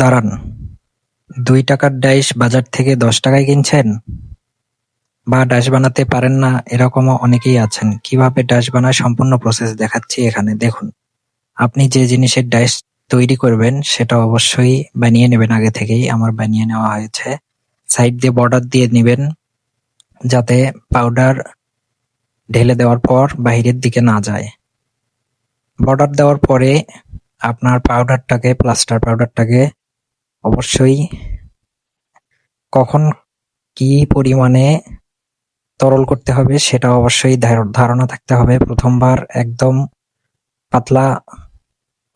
দাঁড়ান, 2 টাকার ডাইশ বাজার থেকে 10 টাকায় কিনছেন? বা ডাইশ বানাতে পারেন না এরকমও অনেকেই আছেন। কিভাবে ডাইশ বানায় সম্পূর্ণ প্রসেস দেখাচ্ছি এখানে দেখুন। আপনি যে জিনিসের ডাইশ তৈরি করবেন সেটা অবশ্যই বানিয়ে নেবেন আগে থেকেই। আমার বানিয়ে নেওয়া হয়েছে। সাইড দিয়ে বর্ডার দিয়ে নেবেন যাতে পাউডার ঢেলে দেওয়ার পর বাহিরের দিকে না যায়। বর্ডার দেওয়ার পরে আপনার প্লাস্টার পাউডারটাকে অবশ্যই কখন কি পরিমাণে তরল করতে হবে সেটা অবশ্যই ধারণা থাকতে হবে। প্রথমবার একদম পাতলা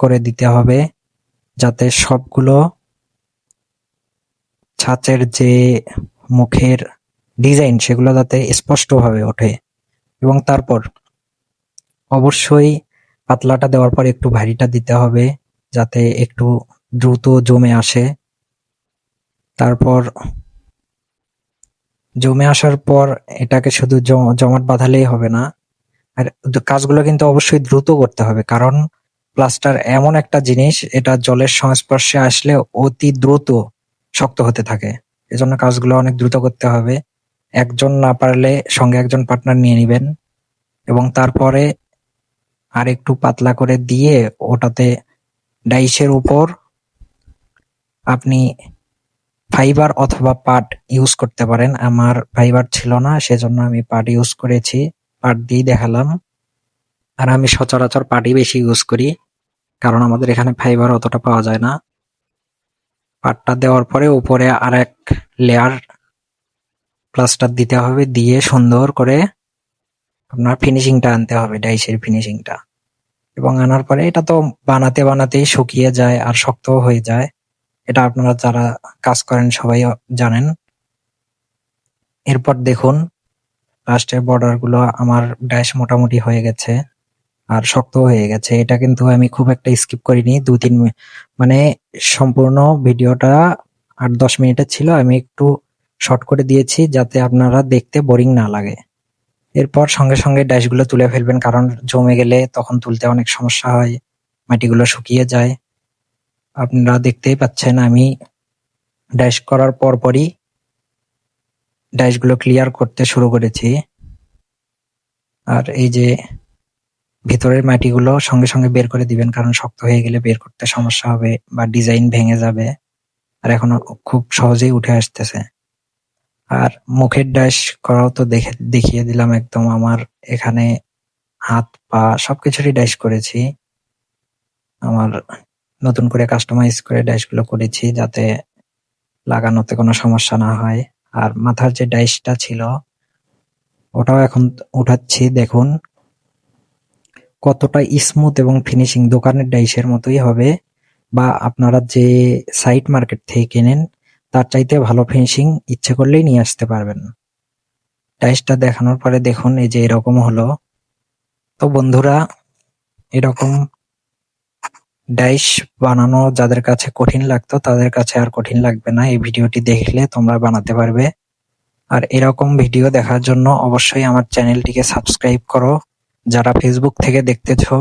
করে দিতে হবে যাতে সবগুলো ছাঁচের যে মুখের ডিজাইন সেগুলো যাতে স্পষ্টভাবে ওঠে। এবং তারপর অবশ্যই পাতলাটা দেওয়ার পর একটু ভারীটা দিতে হবে যাতে একটু দ্রুত জমে আসে। তারপর জমে আসার পর এটাকে শুধু জমাট বাঁধালেই হবে না, আর কাজগুলো কিন্তু অবশ্যই দ্রুত করতে হবে, কারণ প্লাস্টার এমন একটা জিনিস, এটা জলের সংস্পর্শে আসলে অতি দ্রুত শক্ত হতে থাকে। এজন্য কাজগুলো অনেক দ্রুত করতে হবে। একজন না পারলে সঙ্গে একজন পার্টনার নিয়ে নিবেন এবং তারপরে আর একটু পাতলা করে দিয়ে ওটাতে ডাইসের উপর আপনি ফাইবার অথবা পাট ইউজ করতে পারেন। আমার ফাইবার ছিল না, সেজন্য আমি পাট ইউজ করেছি। পাট দিয়ে দেখালাম। আর আমি সচরাচর পাটই বেশি ইউজ করি, কারণ আমাদের এখানে ফাইবার অতটা পাওয়া যায় না। পাটটা দেওয়ার পরে উপরে আর এক লেয়ার প্লাস্টার দিতে হবে, দিয়ে সুন্দর করে আপনার ফিনিশিংটা আনতে হবে, ডাইসের ফিনিশিংটা। এবং আনার পরে এটা তো বানাতে বানাতেই শুকিয়ে যায় আর শক্তও হয়ে যায়। এটা আপনারা যারা কাজ করেন সবাই জানেন। এরপর দেখুন লাস্টের বর্ডার গুলো আমার ডাইস মোটামুটি হয়ে গেছে আর শক্ত হয়ে গেছে। এটা কিন্তু আমি খুব একটা স্কিপ করিনি, 2-3 মানে সম্পূর্ণ ভিডিওটা 8-10 মিনিটের ছিল, আমি একটু শর্ট করে দিয়েছি যাতে আপনারা দেখতে বোরিং না লাগে। এরপর সঙ্গে সঙ্গে ডাইসগুলো তুলে ফেলবেন, কারণ জমে গেলে তখন তুলতে অনেক সমস্যা হয়, মাটিগুলো শুকিয়ে যায়। আপনারা দেখতেই পাচ্ছেন আমি ডাইস করার পরপরই ডাইসগুলো ক্লিয়ার করতে শুরু করেছি। আর এই যে ভিতরের মাটিগুলো সঙ্গে সঙ্গে বের করে দিবেন, কারণ শক্ত হয়ে গেলে বের করতে সমস্যা হবে বা ডিজাইন ভেঙে যাবে। আর এখনো খুব সহজেই উঠে আসতেছে। আর মুখের ডাইস করাও তো দেখিয়ে দিলাম একদম। আমার এখানে হাত পা সবকিছুরই ডাইস করেছি। আমার নতুন করে কাস্টমাইজ করে ডাইসগুলো করেছি যাতে লাগানোতে কোনো সমস্যা না হয়। আর মাথার যে ডাইসটা ছিল ওটাও এখন উঠাচ্ছি। দেখুন কতটা স্মুথ এবং ফিনিশিং, দোকানের ডাইসের মতোই হবে, বা আপনারা যে সাইট মার্কেট থেকে কেনেন তার চাইতে ভালো ফিনিশিং ইচ্ছে করলেই নিয়ে আসতে পারবেন। ডাইসটা দেখানোর পরে দেখুন এই যে এরকম হলো। তো বন্ধুরা, এরকম ডাইস বানানো যাদের কাছে কঠিন লাগতো তাদের কাছে আর কঠিন লাগবে না, এই ভিডিওটি দেখলে তোমরা বানাতে পারবে। আর এরকম ভিডিও দেখার জন্য অবশ্যই আমার চ্যানেলটিকে সাবস্ক্রাইব করো। যারা ফেসবুক থেকে দেখতেছো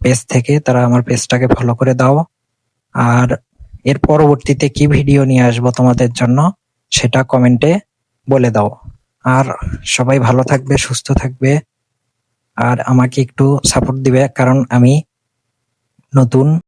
পেজ থেকে, তারা আমার পেজটাকে ফলো করে দাও। আর এর পরবর্তীতে কি ভিডিও নিয়ে আসবো তোমাদের জন্য সেটা কমেন্টে বলে দাও। আর সবাই ভালো থাকবে, সুস্থ থাকবে, আর আমাকে একটু সাপোর্ট দিবে, কারণ আমি নতুন।